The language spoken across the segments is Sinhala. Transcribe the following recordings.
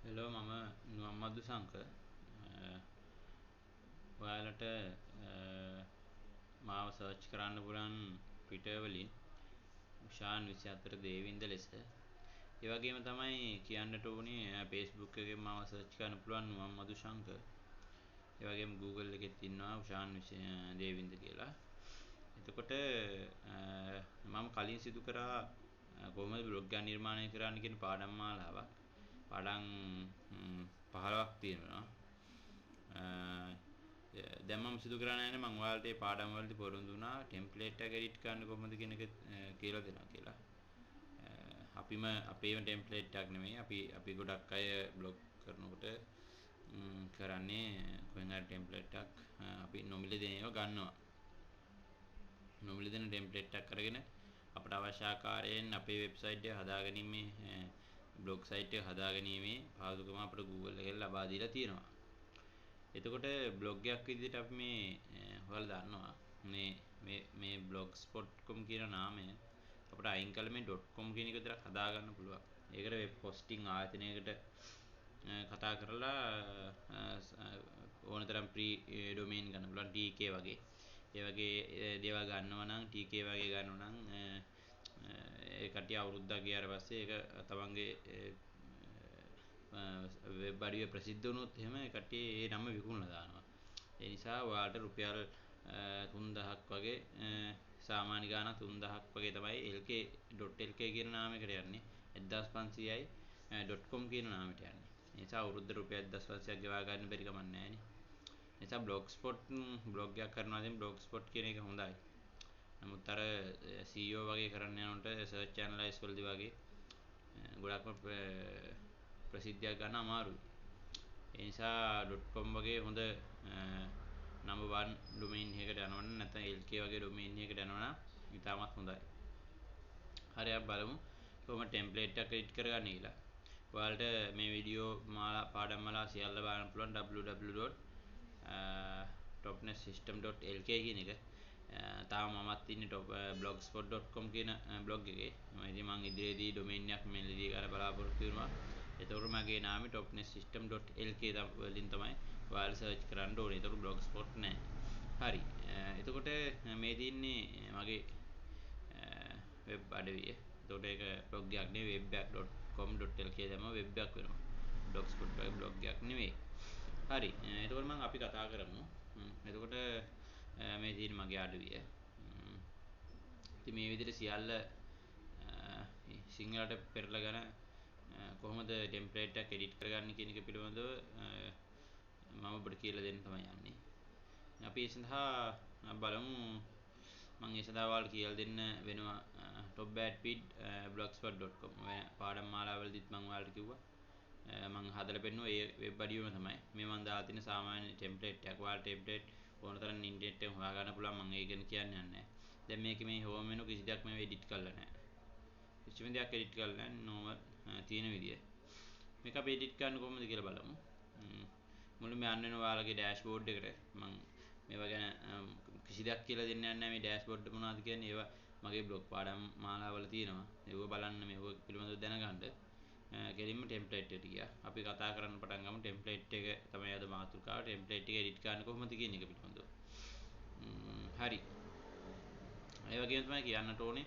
හෙලෝ මම නුවම්මද්දු සංක ඔයාලට මාව සර්ච් කරන්න පුළුවන් ට්විටර් වලින් උෂාන් 24 දේවින්ද ලෙස. ඒ වගේම තමයි කියන්නට ඕනේ Facebook එකෙන් මාව සර්ච් කරන්න පුළුවන් නුවම්මද්දු සංක. ඒ වගේම Google එකෙත් ඉන්නවා උෂාන් දේවින්ද කියලා. එතකොට මම කලින් සිදු කරා කොහොමද බ්ලොග් එක නිර්මාණය කරන්න කියන පාඩම් මාලාවක්. පාඩම් 15ක් තියෙනවා. දැන් මම සිදු කරන්නේ නැහැ මම ඔයාලට මේ පාඩම් වලදී පොරොන්දු වුණා ටෙම්ප්ලේට් එක එඩිට් කරන්න කොහොමද කියන එක කියලා දෙනවා කියලා. අපිම අපේම ටෙම්ප්ලේට් එකක් නෙමෙයි අපි ගොඩක් අය බ්ලොග් කරනකොට කරන්නේ කොහෙන් හරි ටෙම්ප්ලේට් එකක් අපි නොමිලේ දෙන ඒවා ගන්නවා. නොමිලේ දෙන ටෙම්ප්ලේට් එකක් අරගෙන අපට අවශ්‍ය ආකාරයෙන් අපේ වෙබ්සයිට් එක හදාගැනීමේ බ්ලොග් සයිට් එක හදාගැනීමේ පහසුකම අපට Google එකෙන් ලබා දීලා තියෙනවා. එතකොට බ්ලොග් එකක් විදිහට අපි මේ ඔයාලා දන්නවා මේ blogspot.com කියන නාමය අපිට අයින් කළ මේ .com කියන එක විතරක් හදා ගන්න පුළුවන්. ඒකට වෙබ් හොස්ටිං ආයතනයකට කතා කරලා ඕනතරම් ප්‍රී ඩොමේන් ගන්න පුළුවන් TK වගේ. ඒ වගේ දේවල් ගන්නවා නම් TK වගේ ගන්නවා නම් ඒ කට්ටිය අවුරුද්දක් ගියාට පස්සේ ඒක තමන්ගේ වෙබ් අඩවිය ප්‍රසිද්ධ වුණොත් එහෙම ඒ කට්ටිය ඒ නම විකුණලා දානවා. ඒ නිසා ඔයාලට රුපියල් 3000ක් වගේ සාමාන්‍ය ගාණක් 3000ක් වගේ තමයි lk.lk කියන නාමයකට යන්නේ. 1500යි .com කියන නාමයට යන්නේ. ඒ නිසා අවුරුද්ද රුපියල් 1500ක් ගෙවා ගන්න බැරි කමක් නැහැ නේ. ඒ නිසා blogspot බ්ලොග් එකක් කරනවා නම් blogspot කියන එක හොඳයි. නමුත් අර CEO වගේ කරන්න යනකොට search analyze වලදී වගේ ගොඩක්ම ප්‍රසිද්ධියක් ගන්න අමාරුයි. ඒ නිසා .com වගේ හොඳ number 1 domain එකකට යනවනම් නැත්නම් lk වගේ domain එකකට යනවනම් ඉතාමත් හොඳයි. හරි අපි බලමු කොහොමද ටෙම්ප්ලේට් එකක් එඩිට් කරගන්නේ කියලා. ඔයාලට මේ වීඩියෝ පාඩම් මාලා සියල්ල බලන්න පුළුවන් www.topnetsystem.lk කියන එක. තාම මමත් ඉන්නේ blogspot.com කියන බ්ලොග් එකේ. ඉතින් මම ඉදිරියේදී ඩොමේන් එකක් මෙල්ලදී ගන්න බලාපොරොත්තු වෙනවා. එතකොට මගේ නාමය topnetsystem.lk වලින් තමයි ඔයාලා සර්ච් කරන්න ඕනේ. එතකොට blogspot නෑ. හරි. එතකොට මේ දින්නේ මගේ වෙබ් අඩවිය. එතකොට ඒක බ්ලොග් එකක් නෙවෙයි web.com.lk තමයි වෙබ් එකක් වෙනවා. blogspot වගේ බ්ලොග් එකක් නෙවෙයි. හරි. එතකොට මම අපි කතා කරමු. එතකොට මේ තියෙන මගේ අඩවිය. ඉතින් මේ විදිහට සියල්ල සිංහලට පෙරලගෙන කොහොමද ටෙම්ප්ලේට් එකක් එඩිට් කරගන්නේ කියන එක පිළිබඳව මම ඔබට කියලා දෙන්න තමයි යන්නේ. අපි ඒ සඳහා බලමු මම ඒ සඳහා ඔයාලට කියලා දෙන්න වෙනවා topbadpid.blogspot.com පාඩම් මාලාවලදීත් මම ඔයාලට කිව්වා මම හදලා පෙන්නනවා ඒ වෙබ් අඩවියම තමයි මේ මම දාලා තියෙන සාමාන්‍ය ටෙම්ප්ලේට් එකක්. ඔයාලට ටෙම්ප්ලේට් ඕනතරම් ඉන්ටර්නෙට් එකෙන් හොයාගන්න පුළුවන්. මම ඒක ගැන කියන්නේ නැහැ. දැන් මේකේ මේ හෝම් මෙනු කිසි දෙයක් මම එඩිට් කරලා නැහැ. කිසිම දෙයක් එඩිට් කරලා නැහැ. normal තියෙන විදිය. මේක අපි එඩිට් කරන්න කොහොමද කියලා බලමු. මුලින්ම යන්න වෙනවා ඔයාලගේ ඩෑෂ්බෝඩ් එකට. මම මේවා ගැන කිසි දෙයක් කියලා දෙන්නේ නැහැ. මේ ඩෑෂ්බෝඩ් මොනවද කියන්නේ ඒවා මගේ බ්ලොග් පාඩම් මාලාවල තියෙනවා. ඒව බලන්න මේව පිළිබඳව දැනගන්න. කෙලින්ම ටෙම්ප්ලේට් එකට ගියා. අපි කතා කරන්න පටන් ගමු ටෙම්ප්ලේට් එක තමයි අද මාතෘකාව. ටෙම්ප්ලේට් එක එඩිට් කරන්න කොහොමද කියන එක පිළිබඳව. හරි. ඒ වගේම තමයි කියන්නට ඕනේ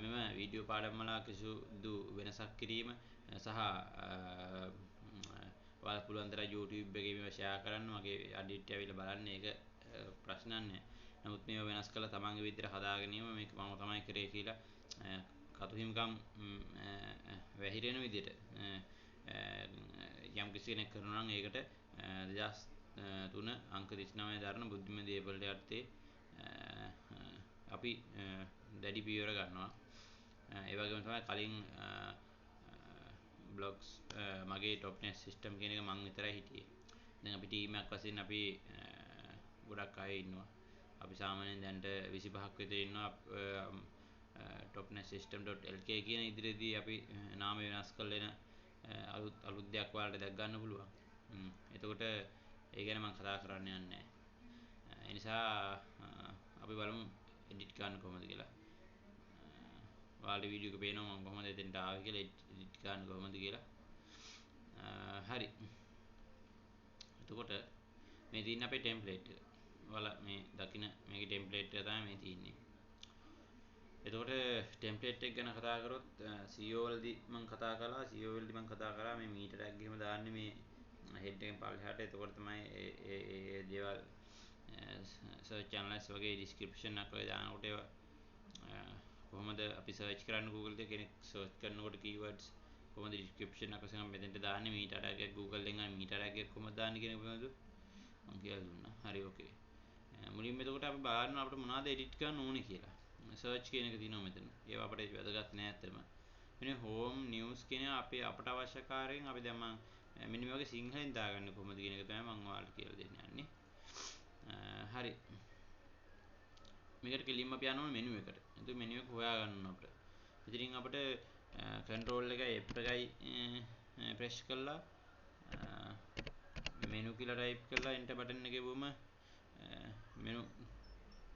මෙම වීඩියෝ පාඩම් මාලා කිසිදු වෙනසක් කිරීම සහ ඔයාලා පුළුවන් තරම් YouTube එකේ මේවා ෂෙයා කරන්න මගේ අඩිට් ඇවිල්ලා බලන්න ඒක ප්‍රශ්නයක් නෑ. නමුත් මේවා වෙනස් කරලා තමන්ගේ විදිහට හදා ගැනීම මේක මම තමයි කරේ කියලා කටු හිමිකම් වැහිරෙන විදිහට යම් කිසි කෙනෙක් කරනවා නම් ඒකට 2003 අංක 39 දරන බුද්ධිමය දේපළට යටතේ අපි දැඩි පියවර ගන්නවා. ඒ වගේම තමයි කලින් බ්ලොග්ස් මගේ topnet system කියන එක මම විතරයි හිටියේ. දැන් අපි ටීම් එකක් වශයෙන් අපි ගොඩක් අය ඉන්නවා. අපි සාමාන්‍යයෙන් දැන්ට 25ක් විතර ඉන්නවා. topnetsystem.lk කියන ඉදිරියේදී අපි නාමය වෙනස් කරලා එන අලුත් දෙයක් ඔයාලට දැක් ගන්න පුළුවන්. එතකොට ඒ ගැන මම කතා කරන්න යන්නේ නැහැ. ඒ නිසා අපි බලමු එඩිට් කරන්න කොහොමද කියලා. ඔයාලට වීඩියෝ එක පේනවා මම කොහොමද එතෙන්ට ආවේ කියලා එඩිට් කරන්න කොහොමද කියලා. හරි. එතකොට මේ තියෙන අපේ ටෙම්ප්ලේට් එක. ඔයාලා මේ දකින මේකේ ටෙම්ප්ලේට් එක තමයි මේ තියෙන්නේ. එතකොට ටෙම්ප්ලේට් එක ගැන කතා කරොත් SEO වලදී මම කතා කළා මේ මීටර් ටැග් එහෙම දාන්නේ මේ හෙඩ් එකෙන් පල්ලෙහාට. එතකොට තමයි ඒ දේවල් සර්ච් ඇනලයිස් වගේ ඩිස්ක්‍රිප්ෂන් එකක් වගේ දානකොට ඒවා කොහොමද අපි සර්ච් කරන්න Google එකේ කෙනෙක් සර්ච් කරනකොට keywords කොහොමද ඩිස්ක්‍රිප්ෂන් එක වශයෙන් මෙතෙන්ට දාන්නේ මීටර් ටැග් එක Google එකෙන් ගන්න මීටර් ටැග් එක කොහොමද දාන්නේ කියන එක පිළිබඳව මම කියලා දුන්නා. හරි ඕකේ. මුලින්ම එතකොට අපි බලන්න අපිට මොනවද එඩිට් කරන්න ඕනේ කියලා. සර්ච් කියන එක තියෙනවා මෙතන. ඒවා අපිට වැදගත් නෑ ඇත්තටම. මෙන්න home news කියන අපේ අපට අවශ්‍ය කාර්යයෙන් අපි දැන් මම මෙන්න මේ වගේ සිංහලෙන් දාගන්නේ කොහොමද කියන එක තමයි මම ඔයාලට කියලා දෙන්න යන්නේ. හරි. මේකට කෙලින්ම අපි යන්න ඕනේ මෙනු එකට. එතකොට මෙනු එක හොයා ගන්න අපිට. ඉතින් අපිට control එකයි F එකයි press කරලා මෙනු කියලා type කරලා enter button එකේ ගිහුවම මෙනු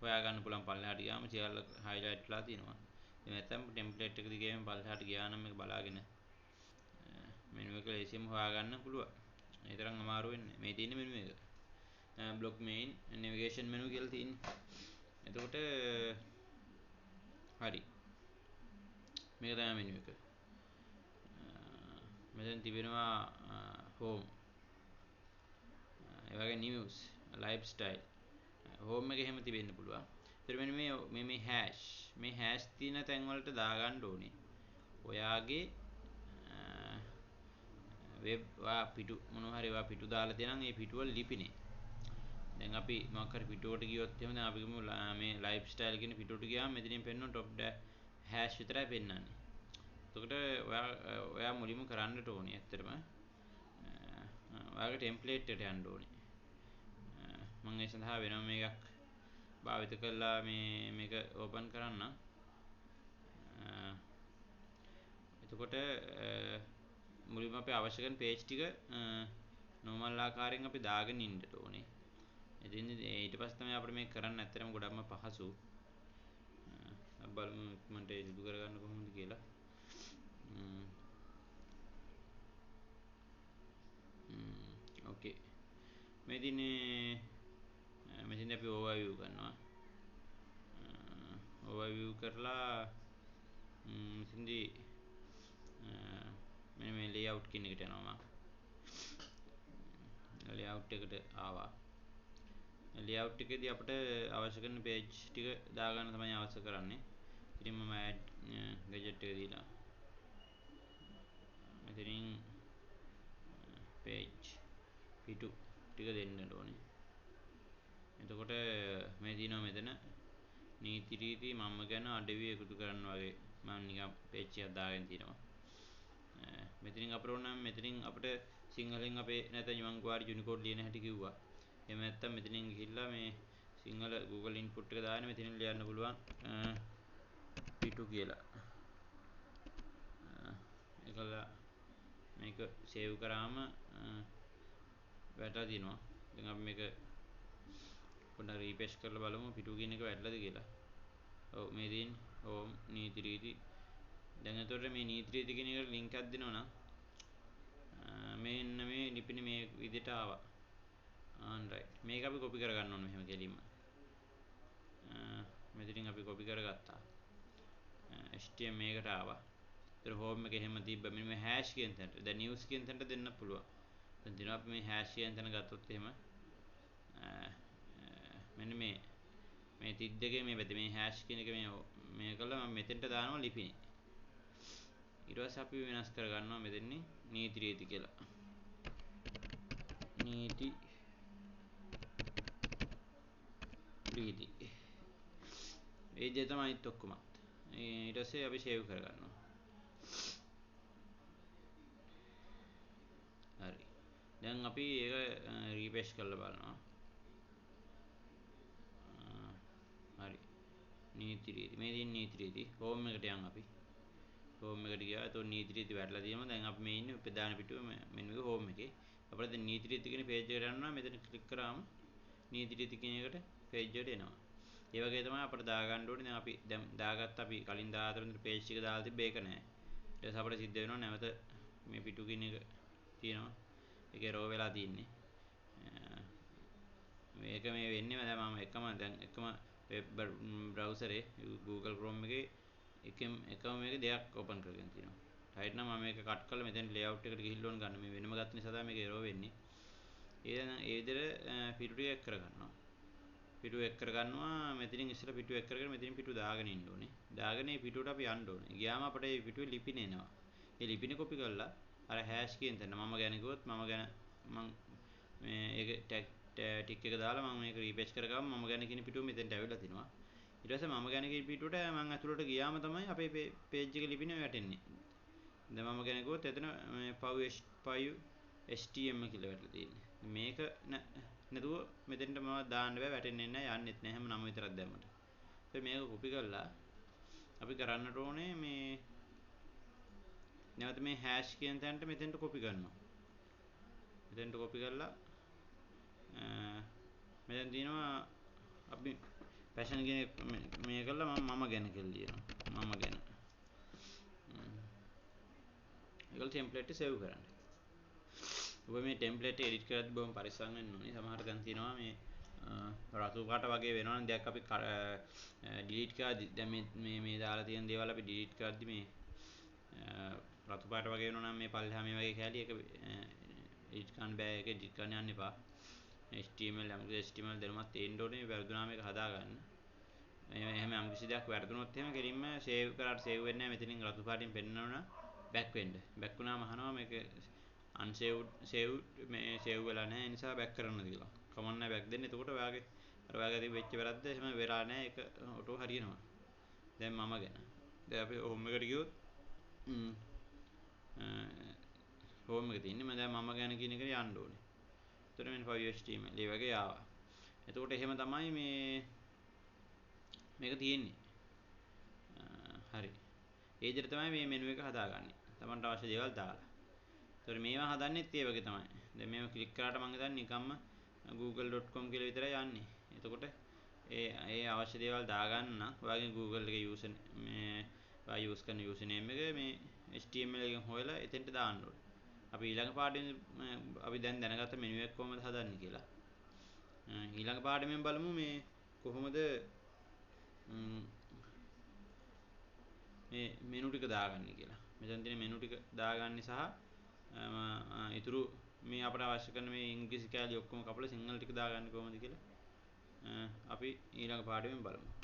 හොයා ගන්න පුළුවන් පල්ලෙහාට ගියාම සියල්ල highlight වෙලා තියෙනවා. එහෙම නැත්නම් template එක දිගේම පල්ලෙහාට ගියා නම් මේක බලාගෙන මෙනු එක ලේසියෙන්ම හොයා ගන්න පුළුවන්. ඒ තරම් අමාරු වෙන්නේ නැහැ. මේ තියෙන මෙනු එක. block main navigation menu කියලා තියෙන්නේ. එතකොට හරි. මේක තමයි මෙනු එක. මෙතෙන් තිබෙනවා home. ඒ වගේ news, lifestyle. home එක එහෙම තිබෙන්න පුළුවන්. ඊට මෙන්න මේ hash තියෙන තැන් වලට දාගන්න ඕනේ. ඔයාගේ වෙබ් පිටු මොනවා හරි ඔයා පිටු දාලා තියෙනම් ඒ පිටුවල ලිපිනේ. දැන් අපි මොකක් හරි පිටුවට ගියොත් එහෙම දැන් අපි ගමු මේ ලයිෆ්ස්ටයිල් කියන පිටුවට ගියාම මෙතනින් පෙන්වන টොප් හැෂ් විතරයි පෙන්වන්නේ. එතකොට ඔයා මුලින්ම කරන්නට ඕනේ ඇත්තටම ඔයාගේ ටෙම්ප්ලේට් එකට යන්න ඕනේ. මම ඒ සඳහා වෙනම මේකක් භාවිත කරලා මේක ඕපන් කරන්න. එතකොට මුලින්ම අපි අවශ්‍ය කරන page ටික normal ආකාරයෙන් අපි දාගෙන ඉන්න ඕනේ. ඉතින් ඊට පස්සේ තමයි අපිට මේක කරන්න ඇත්තටම ගොඩක්ම පහසු. බලමු ඉක්මනට සිදු කරගන්න කොහොමද කියලා. ඕකේ. මේ දිනේ මෙතන අපි overview කරනවා. overview කරලා මෙතනදී මේ layout කියන එකට යනවා මම. layout එකට ආවා. layout එකේදී අපිට අවශ්‍ය කරන page ටික දාගන්න තමයි අවශ්‍ය කරන්නේ. ඉතින් මම add gadget එක දීලා මෙතනින් page පිටු ටික දෙන්න ඕනේ. එතකොට මේ දිනවා මෙතන නීති රීති මම ගැන අඩවි එකතු කරන්න වගේ මම නිකන් page එකක් දාගෙන තිනවා. මෙතනින් අපිට ඕන නම් මෙතනින් අපිට සිංහලෙන් අපේ නැත්නම් යමංගවාරි යුනිකෝඩ් ලියන හැටි කිව්වා. එහෙම නැත්නම් මෙතනින් ගිහිල්ලා මේ සිංහල Google input එක දාගෙන මෙතනින් ලියන්න පුළුවන් පිටු කියලා. ඒකල මේක සේව් කරාම වැටලා දිනවා. දැන් අපි මේක පොඩ්ඩක් රීෆ්‍රෙෂ් කරලා බලමු පිටු කියන එක වැටලාද කියලා. ඔව් මේ තියෙන්නේ home නීති රීති. දැන් එතකොට මේ නීති රීති කියන එකට link එකක් දෙනවා නම් මෙන්න මේ ලිපිනේ මේ විදිහට ආවා. right. මේක අපි copy කරගන්න ඕනේ මෙහෙම කෙලින්ම. මෙතනින් අපි copy කරගත්තා. HTML මේකට ආවා. ඒතර home එක එහෙම තිබ්බ මෙන්න මේ hash කියන තැනට. දැන් news කියන තැනට දෙන්න පුළුවන්. දැන් දිනවා අපි මේ hash කියන තැන ගත්තොත් එහෙම මෙන්න මේ 32 මේ පැත්තේ මේ hash කියන එක මේ කළා මම මෙතෙන්ට දානවා ලිපිනේ. ඊට පස්සේ අපි වෙනස් කරගන්නවා මෙතනින් නීති රීති කියලා. නීති රීති. ඒ දේ තමයි අනිත් ඔක්කොමත්. ඊට පස්සේ අපි සේව් කරගන්නවා. හරි. දැන් අපි ඒක රීෆ්‍රෙෂ් කරලා බලනවා. හරි. නීති රීති. මේ තියෙන නීති රීති. home එකට යන් අපි. home එකට ගියා. එතකොට නීති රීති වැටලා තියෙනවා. දැන් අපි මේ ඉන්නේ ප්‍රධාන පිටුවේ මෙන්න මේ home එකේ. අපිට දැන් නීති රීති කියන page එකට යනවා. මෙතන ක්ලික් කරාම නීති රීති කියන එකට page එකට එනවා. ඒ වගේ තමයි අපිට දාගන්න ඕනේ. දැන් අපි දැන් දාගත්ත අපි කලින් දාලා තිබුණ page එක දාලා තිබ්බේ ඒක නෑ. ඊට පස්සේ අපිට සිද්ධ වෙනවා නැවත මේ පිටු කියන එක තියෙනවා. ඒකේ රෝ වෙලා තින්නේ. මේක මේ වෙන්නේ මම එකම වෙබ් බ්‍රවුසරේ Google Chrome එකම මේක දෙයක් ඕපන් කරගෙන තියෙනවා. රයිට් නම් මම මේක කට් කරලා මෙතෙන් ලේඅවුට් එකට ගිහිල්ලා ඕන ගන්න. මේ වෙනම ගත්ත නිසා තමයි මේක එරෝ වෙන්නේ. ඒ විදිහට පිටු ටික එක් කරගන්නවා. පිටු එක් කරගන්නවා. මෙතනින් ඉස්සෙල්ලා පිටු එක් කරගෙන මෙතනින් පිටු දාගෙන ඉන්න ඕනේ. දාගෙන මේ පිටුවට අපි යන්න ඕනේ. ගියාම අපිට මේ පිටුවේ ලිපින එනවා. ඒ ලිපින කොපි කරලා අර හෑෂ් කියන තැන මම ගැන කිව්වොත් මම ගැන මම මේ ඒක ටික් එක දාලා මම මේක රීපේජ් කරගම මම ගැන කියන පිටුව මෙතෙන්ට ඇවිල්ලා තිනවා. ඊට පස්සේ මම ගැන කියන පිටුවට මම ඇතුළට ගියාම තමයි අපේ පේජ් එක ලිපිනේ වැටෙන්නේ. දැන් මම ගැන කිව්වොත් එතන මේ 5 HTML කියලා වැටලා තියෙන්නේ. මේක නැතුව මෙතෙන්ට මම දාන්න බෑ වැටෙන්නේ නැහැ යන්නෙත් නැහැ හැම නම විතරක් දැම්මට. ඉතින් මේක කොපි කරලා අපි කරන්නට ඕනේ මේ නැවත මේ හෑෂ් කියන තැනට මෙතෙන්ට කොපි කරනවා. මෙතෙන්ට කොපි කරලා මෙතෙන් තියෙනවා අපි පැෂන් කියන මේ කරලා මම ගැන කියලා ලියනවා. මම ගැන. ඒකල ටෙම්ප්ලේට් එක සේව් කරන්න. ඔබ මේ ටෙම්ප්ලේට් එක එඩිට් කරද්දී බොහොම පරිස්සම් වෙන්න ඕනේ. සමහර තැන් තියෙනවා මේ රතු පාට වගේ වෙනවා නම් දෙයක් අපි ඩිලීට් කරද්දී දැන් මේ දාලා තියෙන දේවල් අපි ඩිලීට් කරද්දී මේ රතු පාට වගේ වෙනවා නම් මේ පල්ලෙහා මේ වගේ කැලි එක එඩිට් කරන්න බෑ. ඒක එඩිට් කරන්න යන්න එපා. HTML HTML දැනුමක් තියෙන්න ඕනේ. වැරදුනා මේක හදාගන්න. එහෙම යම් කිසි දෙයක් වැරදුනොත් එහෙම කෙලින්ම සේව් කරාට සේව් වෙන්නේ නැහැ. මෙතනින් රතු පාටින් පෙන්නනවා බෑක් වෙන්න. බෑක් වුණාම අහනවා මේක unsaved මේ සේව් වෙලා නැහැ. ඒ නිසා බෑක් කරන්න කියලා. කමන්න නැහැ බෑක් දෙන්න. එතකොට ඔයාගේ අර ඔයාගේ තිබෙච්ච වැරද්ද එහෙම වෙලා නැහැ. ඒක ඔටෝ හරියනවා. දැන් මම ගැන. දැන් අපි හෝම් එකට ගියොත් හෝම් එක තියෙන්නේ මම දැන් මම ගැන කියන එකට යන්න ඕනේ. එතකොට මෙන්න 5HTML ඒ වගේ ආවා. එතකොට එහෙම තමයි මේක තියෙන්නේ. හරි. ඒ විදිහට තමයි මේ මෙනු එක හදාගන්නේ. Tamanට අවශ්‍ය දේවල් දාලා. එතකොට මේවා හදන්නෙත් ඒ වගේ තමයි. දැන් මේව ක්ලික් කරාට මම හිතන්නේ නිකම්ම google.com කියලා විතරයි යන්නේ. එතකොට ඒ අවශ්‍ය දේවල් දාගන්න නම් ඔයාගේ Google එකේ user මේ ඔයා use කරන username එක මේ HTML එකෙන් හොයලා එතෙන්ට දාන්න ඕනේ. අපි ඊළඟ පාඩමෙන් අපි දැන් දැනගත්ත මෙනු එක කොහොමද හදන්නේ කියලා. ඊළඟ පාඩමෙන් බලමු මේ කොහොමද මේ මෙනු ටික දාගන්නේ කියලා. මෙතන තියෙන මෙනු ටික දාගන්නේ සහ ඊතුරු මේ අපට අවශ්‍ය කරන මේ ඉංග්‍රීසි කැලේ ඔක්කොම කපලා සිංහල ටික දාගන්නේ කොහොමද කියලා අපි ඊළඟ පාඩමෙන් බලමු.